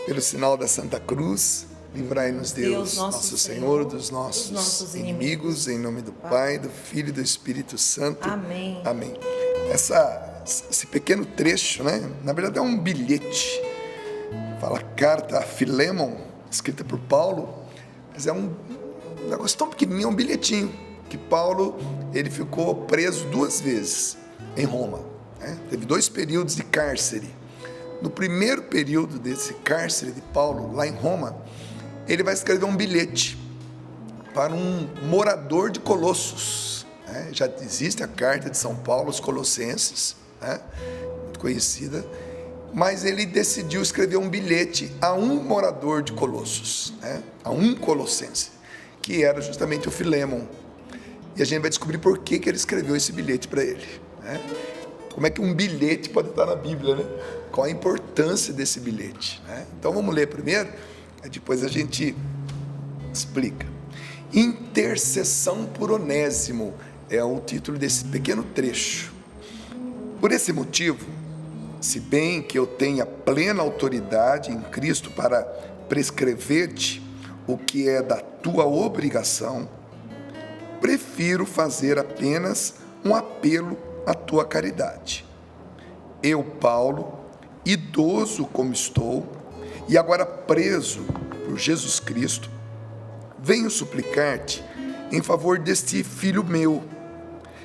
Pelo sinal da Santa Cruz, livrai-nos Deus, nosso Senhor, dos nossos inimigos, em nome do Pai, do Filho e do Espírito Santo. Amém. Amém. Esse pequeno trecho, né? Na verdade é um bilhete. Fala carta a Filémon, escrita por Paulo, mas é um negócio tão pequenininho, é um bilhetinho, que Paulo, ele ficou preso 2 vezes em Roma, né? Teve 2 períodos de cárcere. No primeiro período desse cárcere de Paulo, lá em Roma, ele vai escrever um bilhete para um morador de Colossos, né? Já existe a carta de São Paulo aos Colossenses, né? Muito conhecida, mas ele decidiu escrever um bilhete a um morador de Colossos, né? A um colossense, que era justamente o Filémon. E a gente vai descobrir por que ele escreveu esse bilhete para ele, né? Como é que um bilhete pode estar na Bíblia, né? Qual a importância desse bilhete, né? Então vamos ler primeiro, depois a gente explica. Intercessão por Onésimo é o título desse pequeno trecho. Por esse motivo, se bem que eu tenha plena autoridade em Cristo para prescrever-te o que é da tua obrigação, prefiro fazer apenas um apelo à tua caridade. Eu, Paulo, idoso como estou, e agora preso por Jesus Cristo, venho suplicar-te em favor deste filho meu,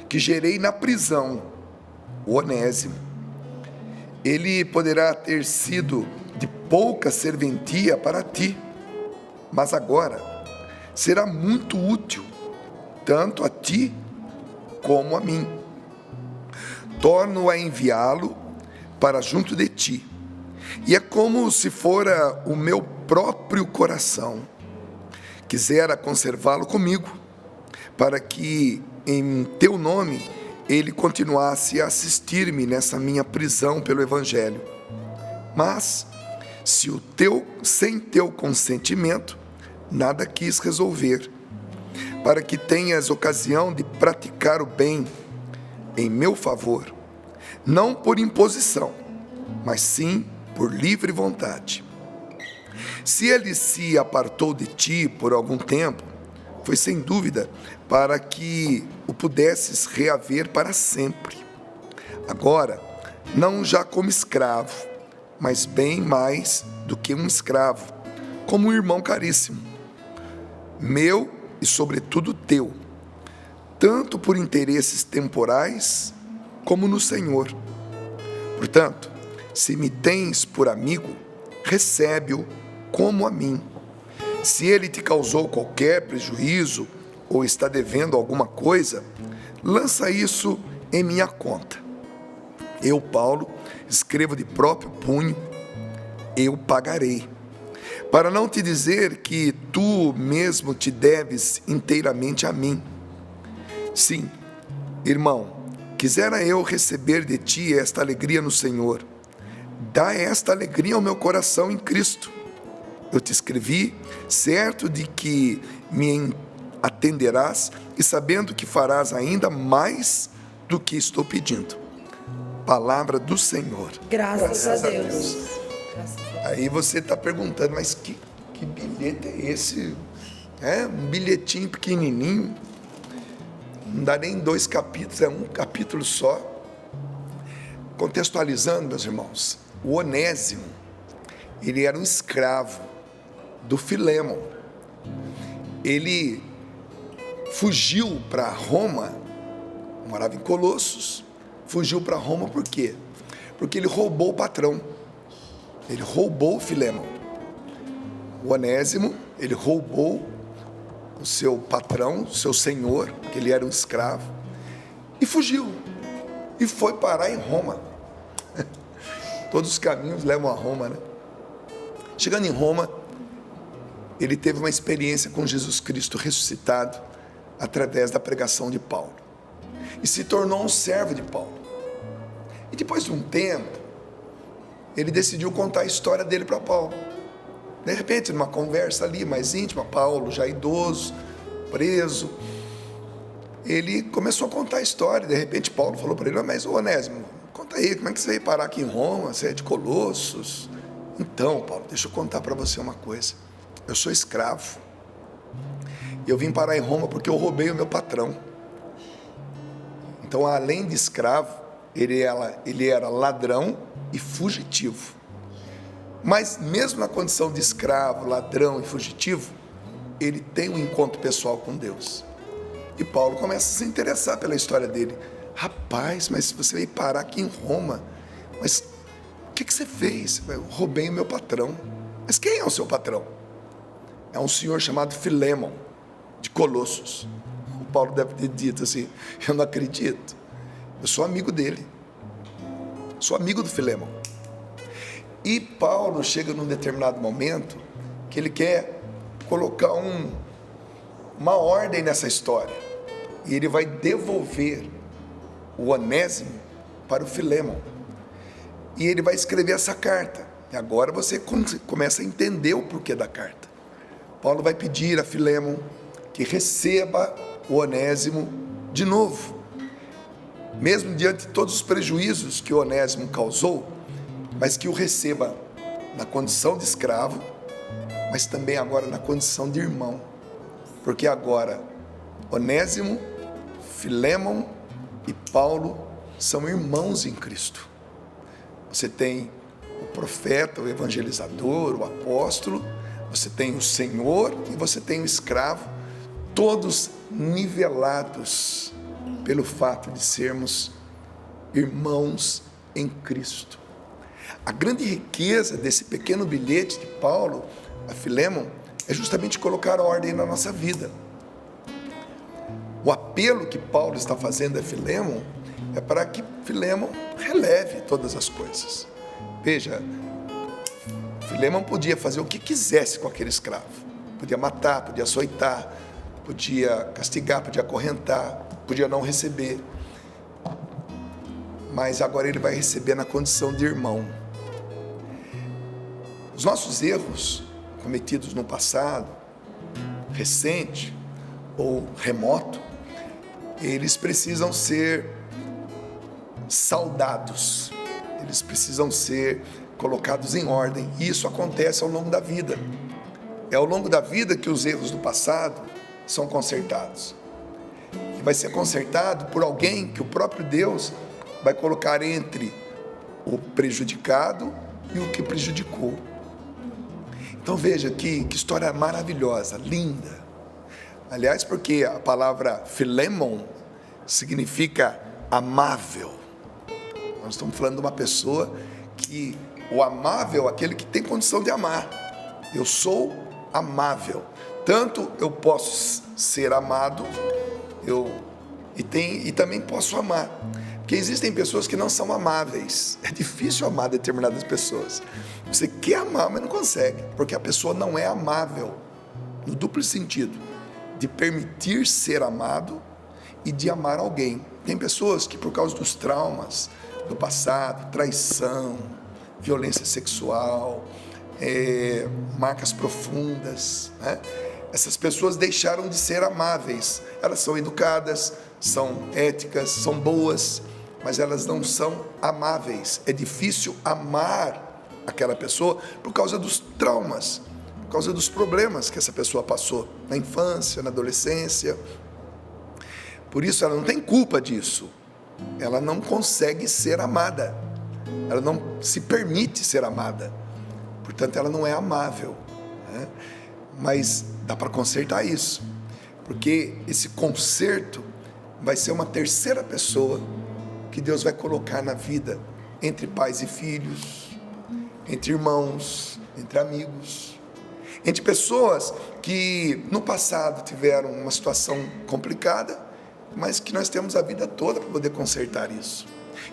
que gerei na prisão, o Onésimo. Ele poderá ter sido de pouca serventia para ti, mas agora será muito útil, tanto a ti como a mim. Torno a enviá-lo para junto de ti, e é como se fora o meu próprio coração. Quisera conservá-lo comigo, para que em teu nome ele continuasse a assistir-me nessa minha prisão pelo Evangelho. Mas, sem teu consentimento, nada quis resolver, para que tenhas ocasião de praticar o bem em meu favor, não por imposição, mas sim por livre vontade. Se ele se apartou de ti por algum tempo, foi sem dúvida para que o pudesses reaver para sempre. Agora, não já como escravo, mas bem mais do que um escravo, como um irmão caríssimo, meu e sobretudo teu, tanto por interesses temporais como no Senhor. Portanto, se me tens por amigo, recebe-o como a mim. Se ele te causou qualquer prejuízo ou está devendo alguma coisa, lança isso em minha conta. Eu, Paulo, escrevo de próprio punho, eu pagarei. Para não te dizer que tu mesmo te deves inteiramente a mim. Sim, irmão, quisera eu receber de ti esta alegria no Senhor. Dá esta alegria ao meu coração em Cristo. Eu te escrevi, certo de que me atenderás e sabendo que farás ainda mais do que estou pedindo. Palavra do Senhor. Graças a Deus. Aí você está perguntando, mas que bilhete é esse? É um bilhetinho pequenininho, não dá nem 2 capítulos, é um capítulo só. Contextualizando, meus irmãos, o Onésimo, ele era um escravo do Filémon. Ele fugiu para Roma, morava em Colossos, fugiu para Roma por quê? Porque ele roubou o patrão, ele roubou o Filémon. O Onésimo, ele roubou o seu patrão, o seu senhor, que ele era um escravo, e fugiu, e foi parar em Roma. Todos os caminhos levam a Roma, né? Chegando em Roma, ele teve uma experiência com Jesus Cristo ressuscitado através da pregação de Paulo, e se tornou um servo de Paulo. E depois de um tempo, ele decidiu contar a história dele para Paulo. De repente, numa conversa ali mais íntima, Paulo, já idoso, preso, ele começou a contar a história. De repente, Paulo falou para ele: mas Onésimo, conta aí, como é que você veio parar aqui em Roma? Você é de Colossos, Então, Paulo, deixa eu contar para você uma coisa. Eu sou escravo. E eu vim parar em Roma porque eu roubei o meu patrão. Então, além de escravo, ele era ladrão e fugitivo. Mas mesmo na condição de escravo, ladrão e fugitivo, ele tem um encontro pessoal com Deus. E Paulo começa a se interessar pela história dele. Rapaz, mas você veio parar aqui em Roma. Mas o que você fez? Eu roubei o meu patrão. Mas quem é o seu patrão? É um senhor chamado Filemon, de Colossos. O Paulo deve ter dito assim, eu não acredito. Eu sou amigo dele. Sou amigo do Filemon. E Paulo chega num determinado momento que ele quer colocar uma ordem nessa história. E ele vai devolver o Onésimo para o Filemon. E ele vai escrever essa carta. E agora você começa a entender o porquê da carta. Paulo vai pedir a Filemon que receba o Onésimo de novo. Mesmo diante de todos os prejuízos que o Onésimo causou, mas que o receba na condição de escravo, mas também agora na condição de irmão. Porque agora Onésimo, Filemon e Paulo são irmãos em Cristo. Você tem o profeta, o evangelizador, o apóstolo, você tem o Senhor e você tem o escravo, todos nivelados pelo fato de sermos irmãos em Cristo. A grande riqueza desse pequeno bilhete de Paulo a Filemon é justamente colocar ordem na nossa vida. O apelo que Paulo está fazendo a Filemon é para que Filemon releve todas as coisas. Veja, Filemon podia fazer o que quisesse com aquele escravo. Podia matar, podia açoitar, podia castigar, podia acorrentar, podia não receber. Mas agora ele vai receber na condição de irmão. Os nossos erros cometidos no passado, recente ou remoto, eles precisam ser saudados, eles precisam ser colocados em ordem, e isso acontece ao longo da vida. É ao longo da vida que os erros do passado são consertados, e vai ser consertado por alguém que o próprio Deus vai colocar entre o prejudicado e o que prejudicou. Então veja que história maravilhosa, linda. Aliás, porque a palavra Filemon significa amável. Nós estamos falando de uma pessoa que o amável é aquele que tem condição de amar. Eu sou amável. Tanto eu posso ser amado, e também posso amar. Porque existem pessoas que não são amáveis. É difícil amar determinadas pessoas. Você quer amar, mas não consegue, porque a pessoa não é amável, no duplo sentido, de permitir ser amado e de amar alguém. Tem pessoas que, por causa dos traumas do passado, traição, violência sexual, marcas profundas, né? Essas pessoas deixaram de ser amáveis. Elas são educadas, são éticas, são boas, mas elas não são amáveis. É difícil amar aquela pessoa por causa dos traumas, por causa dos problemas que essa pessoa passou na infância, na adolescência. Por isso ela não tem culpa disso. Ela não consegue ser amada. Ela não se permite ser amada. Portanto, ela não é amável, né? Mas dá para consertar isso, porque esse conserto vai ser uma terceira pessoa que Deus vai colocar na vida, entre pais e filhos, entre irmãos, entre amigos, entre pessoas que no passado tiveram uma situação complicada, mas que nós temos a vida toda para poder consertar isso.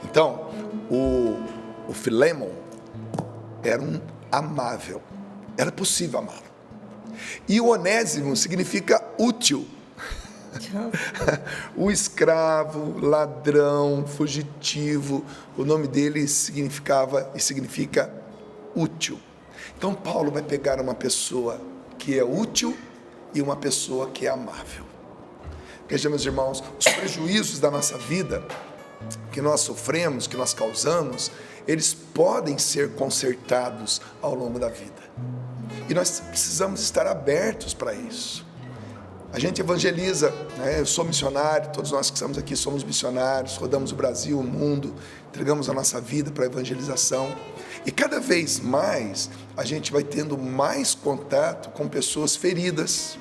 Então, o Filemon era um amável, era possível amá-lo. E o Onésimo significa útil. O escravo, ladrão, fugitivo, o nome dele significava e significa útil. Então Paulo vai pegar uma pessoa que é útil e uma pessoa que é amável. Veja, meus irmãos, os prejuízos da nossa vida que nós sofremos, que nós causamos, eles podem ser consertados ao longo da vida. E nós precisamos estar abertos para isso. A gente evangeliza, né? Eu sou missionário, todos nós que estamos aqui somos missionários, rodamos o Brasil, o mundo, entregamos a nossa vida para a evangelização. E cada vez mais a gente vai tendo mais contato com pessoas feridas,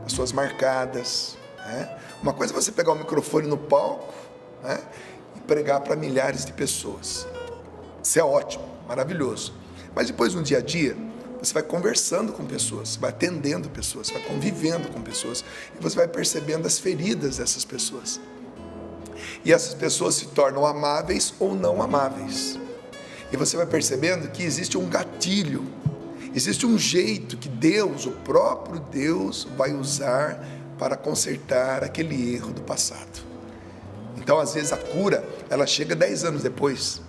pessoas marcadas, né? Uma coisa é você pegar o microfone no palco, né, e pregar para milhares de pessoas. Isso é ótimo, maravilhoso. Mas depois, no dia a dia, você vai conversando com pessoas, você vai atendendo pessoas, você vai convivendo com pessoas, e você vai percebendo as feridas dessas pessoas. E essas pessoas se tornam amáveis ou não amáveis. E você vai percebendo que existe um gatilho, existe um jeito que Deus, o próprio Deus, vai usar para consertar aquele erro do passado. Então, às vezes, a cura, ela chega 10 anos depois,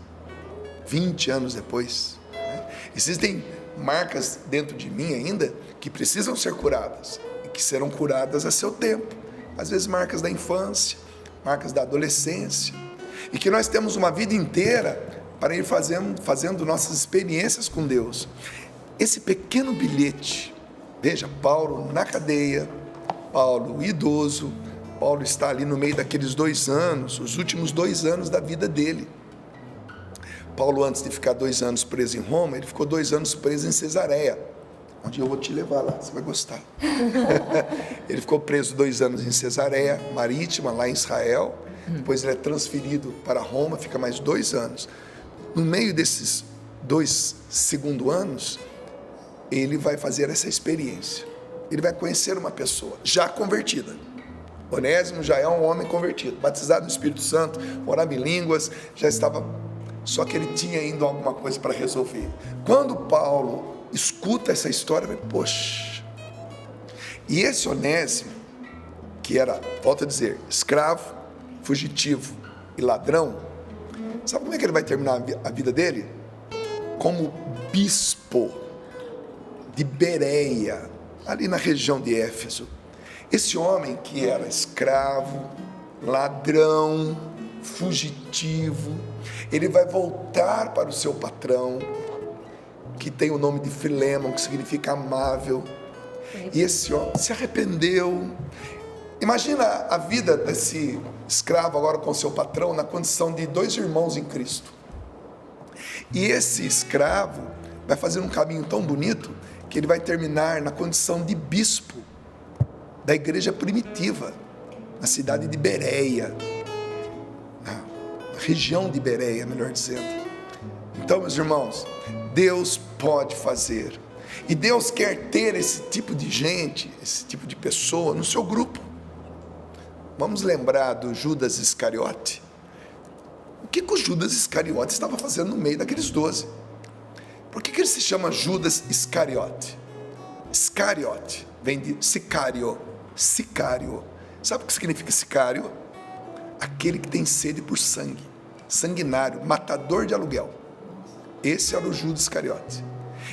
20 anos depois, né? Existem marcas dentro de mim ainda que precisam ser curadas e que serão curadas a seu tempo. Às vezes, marcas da infância, marcas da adolescência, e que nós temos uma vida inteira para ir fazendo nossas experiências com Deus. Esse pequeno bilhete, veja, Paulo na cadeia, Paulo idoso, Paulo está ali no meio daqueles 2 anos, os últimos 2 anos da vida dele. Paulo, antes de ficar 2 anos preso em Roma, ele ficou 2 anos preso em Cesareia, onde eu vou te levar lá, você vai gostar. Ele ficou preso 2 anos em Cesareia Marítima, lá em Israel, depois ele é transferido para Roma, fica mais 2 anos. No meio desses 2 segundos anos, ele vai fazer essa experiência. Ele vai conhecer uma pessoa já convertida. Onésimo já é um homem convertido, batizado no Espírito Santo, orava em línguas, já estava... Só que ele tinha ainda alguma coisa para resolver. Quando Paulo escuta essa história, ele, poxa... E esse Onésimo, que era, volto a dizer, escravo, fugitivo e ladrão, sabe como é que ele vai terminar a vida dele? Como bispo de Bereia, ali na região de Éfeso. Esse homem que era escravo, ladrão, fugitivo, ele vai voltar para o seu patrão, que tem o nome de Filémon, que significa amável. E esse homem se arrependeu. Imagina a vida desse escravo agora com seu patrão na condição de 2 irmãos em Cristo. E esse escravo vai fazer um caminho tão bonito que ele vai terminar na condição de bispo da igreja primitiva, na cidade de Bereia, na região de Bereia, melhor dizendo. Então, meus irmãos, Deus pode fazer, e Deus quer ter esse tipo de gente, esse tipo de pessoa no seu grupo. Vamos lembrar do Judas Iscariote? O que o Judas Iscariote estava fazendo no meio daqueles 12? Por que ele se chama Judas Iscariote? Iscariote vem de sicário. Sicário. Sabe o que significa sicário? Aquele que tem sede por sangue. Sanguinário, matador de aluguel. Esse era o Judas Iscariote.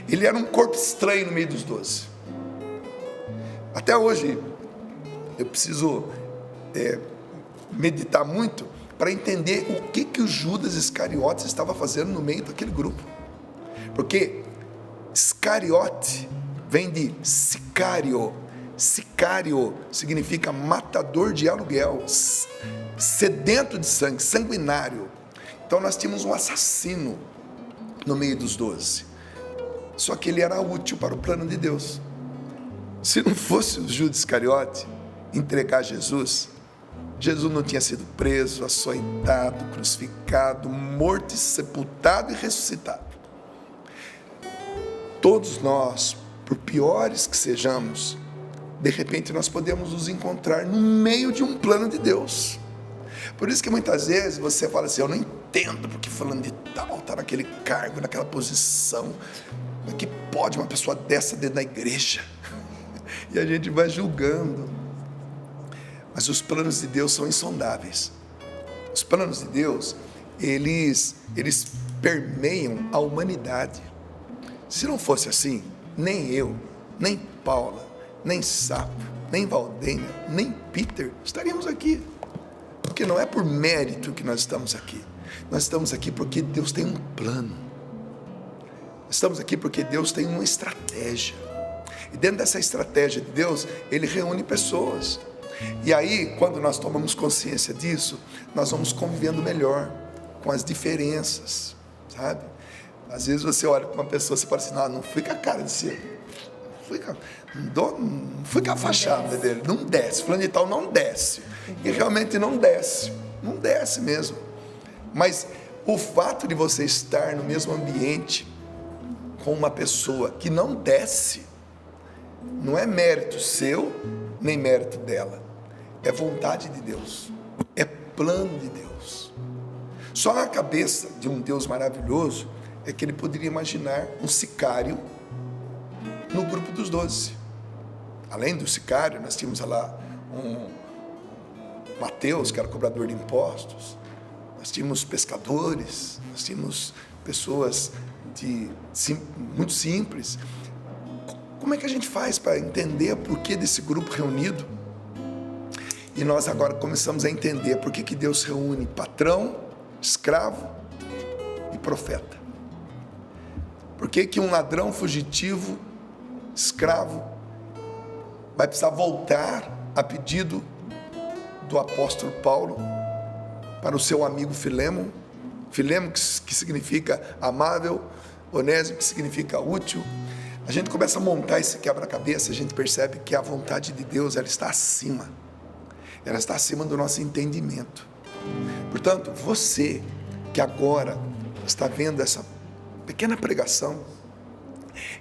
Ele era um corpo estranho no meio dos 12. Até hoje, eu preciso meditar muito para entender o que o Judas Iscariote estava fazendo no meio daquele grupo. Porque Iscariote vem de sicário. Sicário significa matador de aluguel, sedento de sangue, sanguinário. Então nós tínhamos um assassino no meio dos 12. Só que ele era útil para o plano de Deus. Se não fosse o Judas Iscariote entregar Jesus, Jesus não tinha sido preso, açoitado, crucificado, morto, sepultado e ressuscitado. Todos nós, por piores que sejamos, de repente nós podemos nos encontrar no meio de um plano de Deus. Por isso que muitas vezes você fala assim, eu não entendo porque fulano de tal está naquele cargo, naquela posição. Como é que pode uma pessoa dessa dentro da igreja? E a gente vai julgando. Mas os planos de Deus são insondáveis. Os planos de Deus, eles permeiam a humanidade. Se não fosse assim, nem eu, nem Paula, nem Sapo, nem Valdênia, nem Peter estaríamos aqui. Por porque não é por mérito que nós estamos aqui. Nós estamos aqui porque Deus tem um plano. Estamos aqui porque Deus tem uma estratégia. E dentro dessa estratégia de Deus, Ele reúne pessoas. E aí, quando nós tomamos consciência disso, nós vamos convivendo melhor com as diferenças, sabe? Às vezes você olha para uma pessoa e você fala assim, não fui com a cara desse, não fui com a fachada dele, não desce, fulano de tal não desce. E realmente não desce mesmo. Mas o fato de você estar no mesmo ambiente com uma pessoa que não desce, não é mérito seu, nem mérito dela. É vontade de Deus. É plano de Deus. Só na cabeça de um Deus maravilhoso é que ele poderia imaginar um sicário no grupo dos 12. Além do sicário, nós tínhamos lá um Mateus, que era cobrador de impostos. Nós tínhamos pescadores. Nós tínhamos pessoas muito simples. Como é que a gente faz para entender o porquê desse grupo reunido? E nós agora começamos a entender por que Deus reúne patrão, escravo e profeta. Por que um ladrão fugitivo, escravo, vai precisar voltar a pedido do apóstolo Paulo para o seu amigo Filemon? Filemon, que significa amável, Onésimo, que significa útil. A gente começa a montar esse quebra-cabeça, a gente percebe que a vontade de Deus, ela está acima. Ela está acima do nosso entendimento. Portanto, você que agora está vendo essa pequena pregação,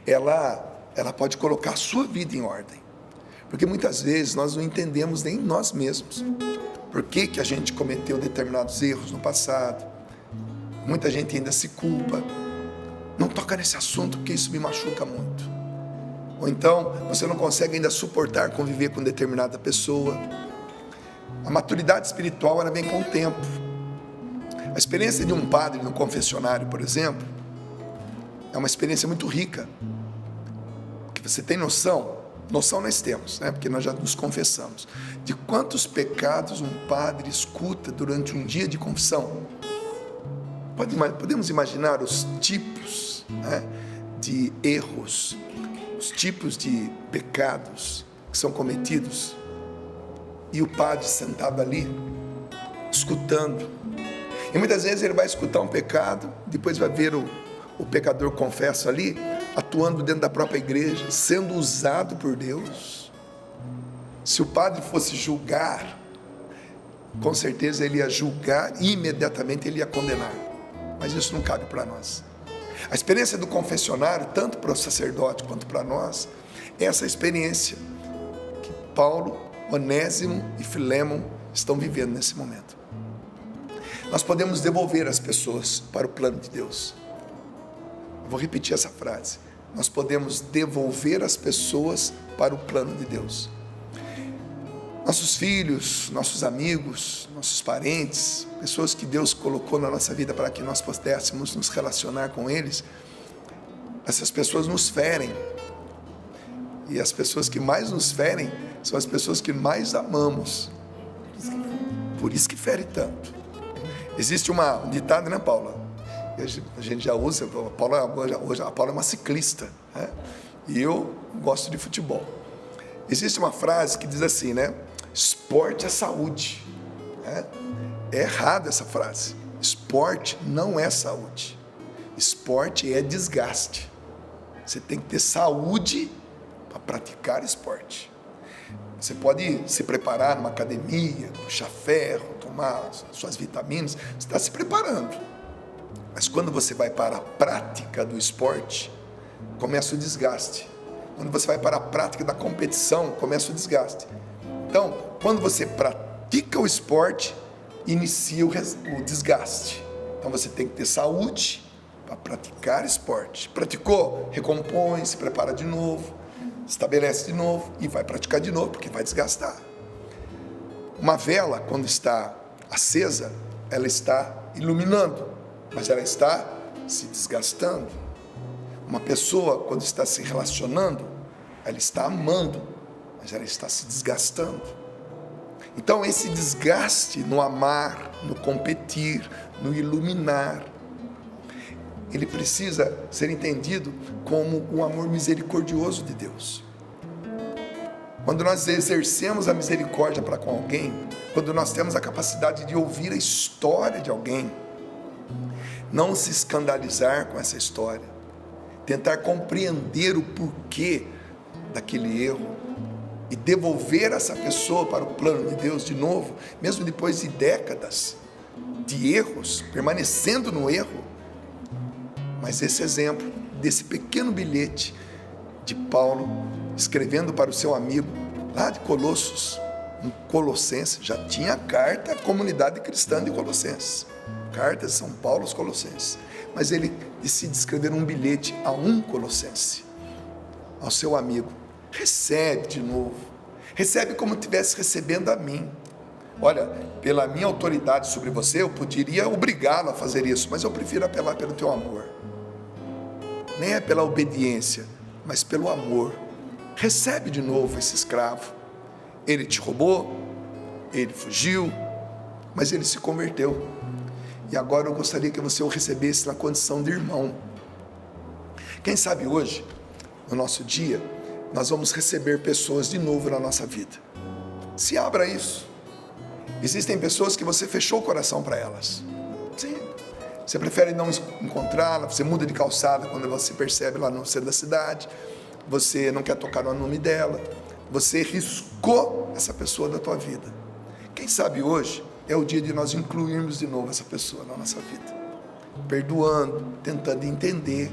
ela pode colocar a sua vida em ordem. Porque muitas vezes nós não entendemos nem nós mesmos. Por que a gente cometeu determinados erros no passado? Muita gente ainda se culpa. Não toca nesse assunto porque isso me machuca muito. Ou então, você não consegue ainda suportar conviver com determinada pessoa. A maturidade espiritual, ela vem com o tempo. A experiência de um padre no confessionário, por exemplo, é uma experiência muito rica. Porque você tem noção nós temos, né? Porque nós já nos confessamos, de quantos pecados um padre escuta durante um dia de confissão. Podemos imaginar os tipos, né, de erros, os tipos de pecados que são cometidos, e o padre sentado ali, escutando. E muitas vezes ele vai escutar um pecado, depois vai ver o pecador confesso ali, atuando dentro da própria igreja, sendo usado por Deus. Se o padre fosse julgar, com certeza ele ia julgar e imediatamente ele ia condenar. Mas isso não cabe para nós. A experiência do confessionário, tanto para o sacerdote quanto para nós, é essa experiência que Paulo, Onésimo e Filemon estão vivendo nesse momento. Nós podemos devolver as pessoas para o plano de Deus. Eu vou repetir essa frase. Nós podemos devolver as pessoas para o plano de Deus. Nossos filhos, nossos amigos, nossos parentes, pessoas que Deus colocou na nossa vida para que nós pudéssemos nos relacionar com eles, essas pessoas nos ferem. E as pessoas que mais nos ferem são as pessoas que mais amamos. Por isso que fere tanto. Existe um ditado, né, Paula? A gente já usa, a Paula é uma ciclista, né? E eu gosto de futebol. Existe uma frase que diz assim, né? Esporte é saúde, né? É errado essa frase. Esporte não é saúde. Esporte é desgaste. Você tem que ter saúde para praticar esporte. Você pode se preparar numa academia, puxar ferro, tomar suas vitaminas, você está se preparando. Mas quando você vai para a prática do esporte, começa o desgaste. Quando você vai para a prática da competição, começa o desgaste. Então, quando você pratica o esporte, inicia o desgaste. Então você tem que ter saúde para praticar esporte. Praticou, recompõe, se prepara de novo, estabelece de novo e vai praticar de novo, porque vai desgastar. Uma vela, quando está acesa, ela está iluminando, mas ela está se desgastando. Uma pessoa, quando está se relacionando, ela está amando, mas ela está se desgastando. Então esse desgaste no amar, no competir, no iluminar, ele precisa ser entendido como o amor misericordioso de Deus. Quando nós exercemos a misericórdia para com alguém, quando nós temos a capacidade de ouvir a história de alguém, não se escandalizar com essa história, tentar compreender o porquê daquele erro e devolver essa pessoa para o plano de Deus de novo, mesmo depois de décadas de erros, permanecendo no erro. Mas esse exemplo desse pequeno bilhete de Paulo escrevendo para o seu amigo lá de Colossos, um Colossenses, já tinha carta à comunidade cristã de Colossenses, carta de São Paulo aos Colossenses, mas ele decide escrever um bilhete a um colossense, ao seu amigo. Recebe de novo, recebe como estivesse recebendo a mim. Olha, pela minha autoridade sobre você, eu poderia obrigá-lo a fazer isso, mas eu prefiro apelar pelo teu amor. Nem é pela obediência, mas pelo amor. Recebe de novo esse escravo. Ele te roubou, ele fugiu, mas ele se converteu. E agora eu gostaria que você o recebesse na condição de irmão. Quem sabe hoje, no nosso dia, nós vamos receber pessoas de novo na nossa vida. Se abra isso. Existem pessoas que você fechou o coração para elas. Sim. Você prefere não encontrá-la, você muda de calçada quando você percebe lá no centro da cidade, você não quer tocar no nome dela, você riscou essa pessoa da tua vida. Quem sabe hoje é o dia de nós incluirmos de novo essa pessoa na nossa vida, perdoando, tentando entender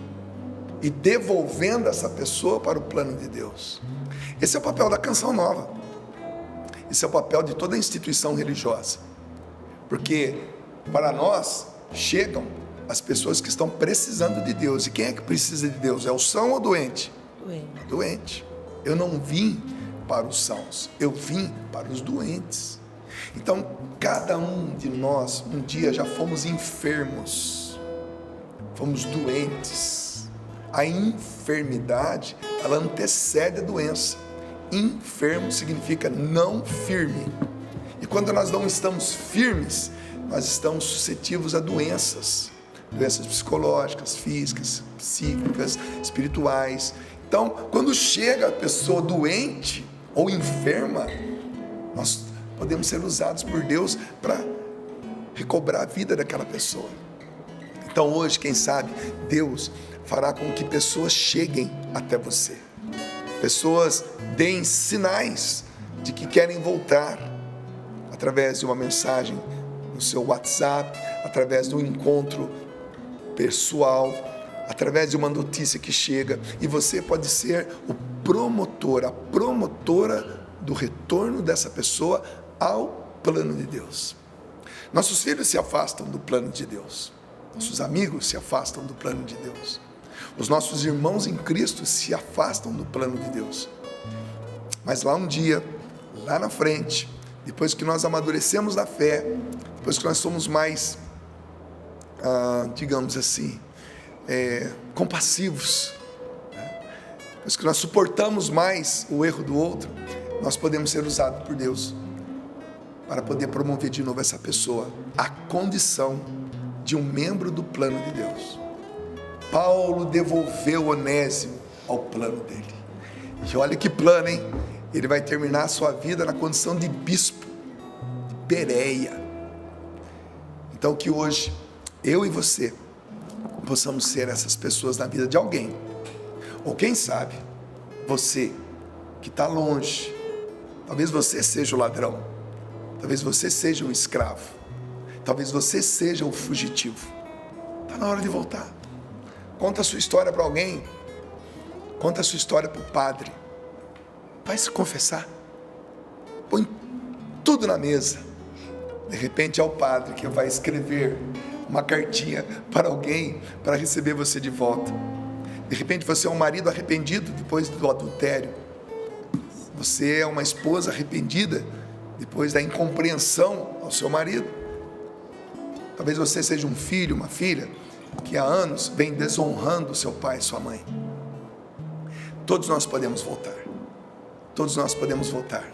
e devolvendo essa pessoa para o plano de Deus. Esse é o papel da Canção Nova. Esse é o papel de toda instituição religiosa. Porque para nós chegam as pessoas que estão precisando de Deus. E quem é que precisa de Deus? É o são ou doente? Doente. Eu não vim para os sãos, eu vim para os doentes. Então, cada um de nós, um dia já fomos enfermos, fomos doentes. A enfermidade, ela antecede a doença. Enfermo significa não firme. E quando nós não estamos firmes, nós estamos suscetíveis a doenças psicológicas, físicas, psíquicas, espirituais. Então, quando chega a pessoa doente ou enferma, nós podemos ser usados por Deus para recobrar a vida daquela pessoa. Então hoje, quem sabe, Deus fará com que pessoas cheguem até você. Pessoas deem sinais de que querem voltar, através de uma mensagem no seu WhatsApp, através de um encontro pessoal, através de uma notícia que chega, e você pode ser o promotor, a promotora do retorno dessa pessoa ao plano de Deus. Nossos filhos se afastam do plano de Deus, nossos amigos se afastam do plano de Deus, os nossos irmãos em Cristo se afastam do plano de Deus. Mas lá um dia, lá na frente, depois que nós amadurecemos na fé, depois que nós somos mais, digamos assim, compassivos, né? Depois que nós suportamos mais o erro do outro, nós podemos ser usados por Deus para poder promover de novo essa pessoa à condição de um membro do plano de Deus. Paulo devolveu Onésimo ao plano dele. E olha que plano, hein? Ele vai terminar a sua vida na condição de bispo de Bereia. Então que hoje, eu e você, possamos ser essas pessoas na vida de alguém. Ou quem sabe, você que está longe, talvez você seja o ladrão, talvez você seja o escravo, talvez você seja o fugitivo. Está na hora de voltar. Conta a sua história para alguém. Conta a sua história para o padre. Vai se confessar. Põe tudo na mesa. De repente é o padre que vai escrever uma cartinha para alguém para receber você de volta. De repente você é um marido arrependido depois do adultério. Você é uma esposa arrependida depois da incompreensão ao seu marido. Talvez você seja um filho, uma filha que há anos vem desonrando seu pai e sua mãe. Todos nós podemos voltar. Todos nós podemos voltar.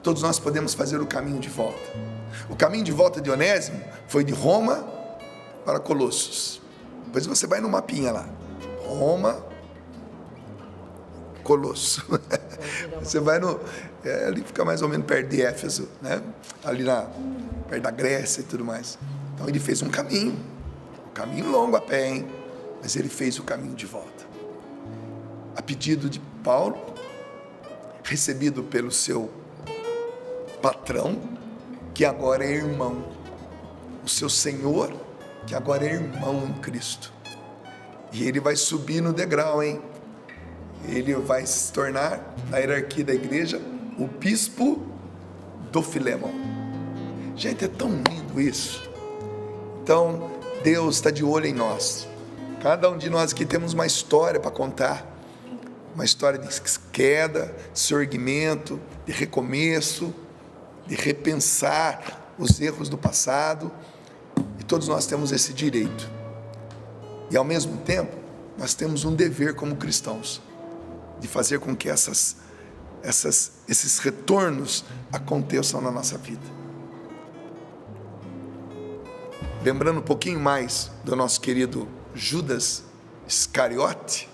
todos nós podemos fazer o caminho de volta. O caminho de volta de Onésimo foi de Roma para Colossos. Depois você vai no mapinha lá, Roma, Colosso. Você vai no... ali fica mais ou menos perto de Éfeso, né? Ali perto da Grécia e tudo mais. Então ele fez um caminho longo a pé, hein? Mas ele fez o caminho de volta. A pedido de Paulo, recebido pelo seu patrão, que agora é irmão. O seu Senhor, que agora é irmão em Cristo. E ele vai subir no degrau, hein? Ele vai se tornar, na hierarquia da igreja, o bispo do Filémon. Gente, é tão lindo isso. Então, Deus está de olho em nós. Cada um de nós aqui temos uma história para contar. Uma história de queda, de surgimento, de recomeço, de repensar os erros do passado. E todos nós temos esse direito. E ao mesmo tempo, nós temos um dever como cristãos, de fazer com que esses retornos aconteçam na nossa vida. Lembrando um pouquinho mais do nosso querido Judas Iscariote,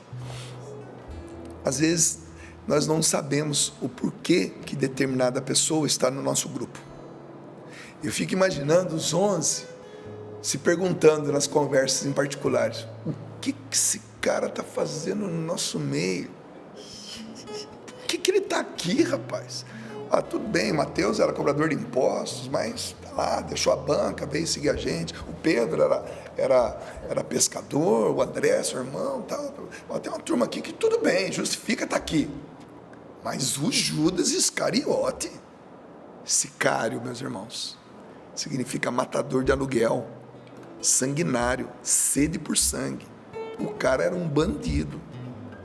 às vezes nós não sabemos o porquê que determinada pessoa está no nosso grupo. Eu fico imaginando os 11 se perguntando nas conversas em particulares: o que esse cara está fazendo no nosso meio? Por que ele está aqui, rapaz? Tudo bem, Mateus era cobrador de impostos, mas tá lá, deixou a banca, veio seguir a gente. O Pedro era pescador, o André, seu irmão, tal. Tem uma turma aqui que tudo bem, justifica estar aqui. Mas o Judas Iscariote, sicário, meus irmãos, significa matador de aluguel, sanguinário, sede por sangue. O cara era um bandido,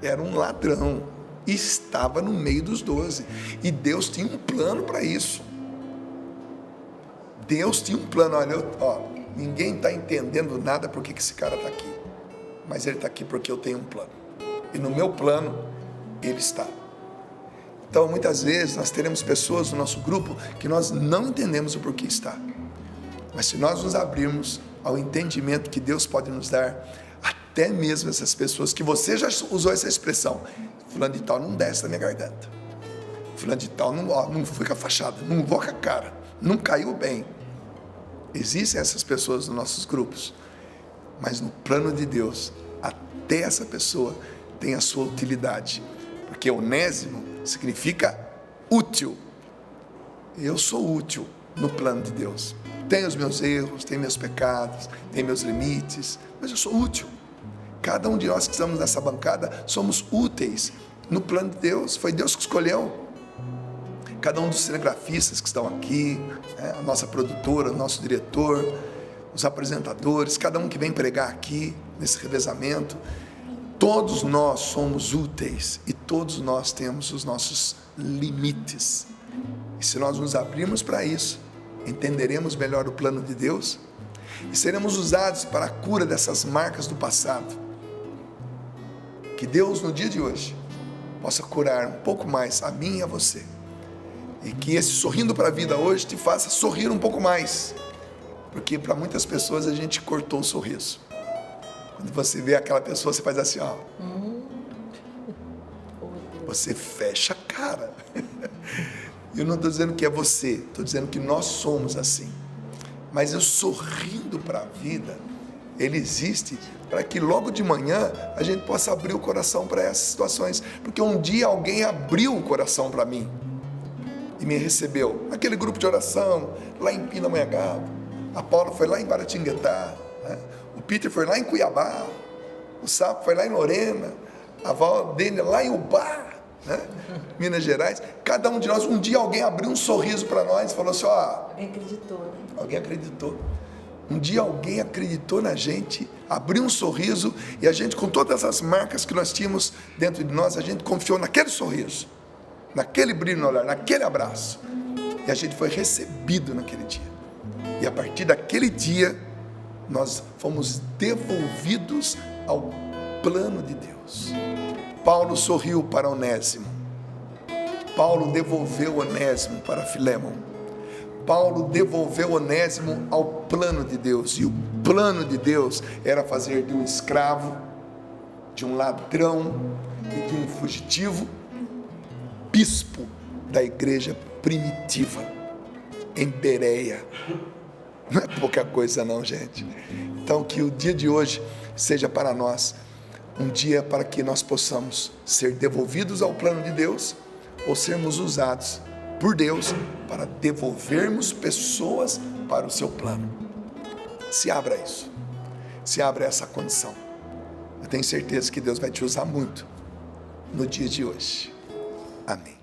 era um ladrão, e estava no meio dos 12, e Deus tinha um plano para isso. Deus tinha um plano. Olha, ninguém está entendendo nada porque que esse cara está aqui, mas ele está aqui porque eu tenho um plano, e no meu plano ele está. Então muitas vezes nós teremos pessoas no nosso grupo que nós não entendemos o porquê está, mas se nós nos abrirmos ao entendimento que Deus pode nos dar, até mesmo essas pessoas que você já usou essa expressão: fulano de tal não desce da minha garganta, fulano de tal não fica fachada, não invoca a cara, não caiu bem. Existem essas pessoas nos nossos grupos, mas no plano de Deus, até essa pessoa tem a sua utilidade, porque Onésimo significa útil. Eu sou útil no plano de Deus. Tenho os meus erros, tenho meus pecados, tenho meus limites, mas eu sou útil. Cada um de nós que estamos nessa bancada somos úteis no plano de Deus. Foi Deus que escolheu. Cada um dos cinegrafistas que estão aqui, a nossa produtora, o nosso diretor, os apresentadores, cada um que vem pregar aqui nesse revezamento, todos nós somos úteis e todos nós temos os nossos limites. E se nós nos abrirmos para isso, entenderemos melhor o plano de Deus e seremos usados para a cura dessas marcas do passado. Que Deus, no dia de hoje, possa curar um pouco mais a mim e a você, e que esse sorrindo para a vida hoje te faça sorrir um pouco mais, porque para muitas pessoas a gente cortou o sorriso. Quando você vê aquela pessoa, você faz assim, você fecha a cara. Eu não estou dizendo que é você, estou dizendo que nós somos assim. Mas eu sorrindo para a vida, ele existe para que logo de manhã a gente possa abrir o coração para essas situações. Porque um dia alguém abriu o coração para mim e me recebeu. Aquele grupo de oração, lá em Pindamonhangaba. A Paula foi lá em Guaratinguetá, né? O Peter foi lá em Cuiabá. O Sapo foi lá em Lorena. A avó dele lá em Ubá, né? Minas Gerais. Cada um de nós, um dia alguém abriu um sorriso para nós e falou assim, alguém acreditou, né? Alguém acreditou. Um dia alguém acreditou na gente, abriu um sorriso, e a gente, com todas as marcas que nós tínhamos dentro de nós, a gente confiou naquele sorriso, naquele brilho no olhar, naquele abraço, e a gente foi recebido naquele dia. E a partir daquele dia nós fomos devolvidos ao plano de Deus. Paulo sorriu para Onésimo, Paulo devolveu Onésimo para Filémon. Paulo devolveu Onésimo ao plano de Deus, e o plano de Deus era fazer de um escravo, de um ladrão e de um fugitivo, bispo da igreja primitiva, em Bereia. Não é pouca coisa não, gente. Então que o dia de hoje seja para nós um dia para que nós possamos ser devolvidos ao plano de Deus, ou sermos usados por Deus para devolvermos pessoas para o seu plano. Se abra isso, se abra essa condição. Eu tenho certeza que Deus vai te usar muito no dia de hoje. Amém.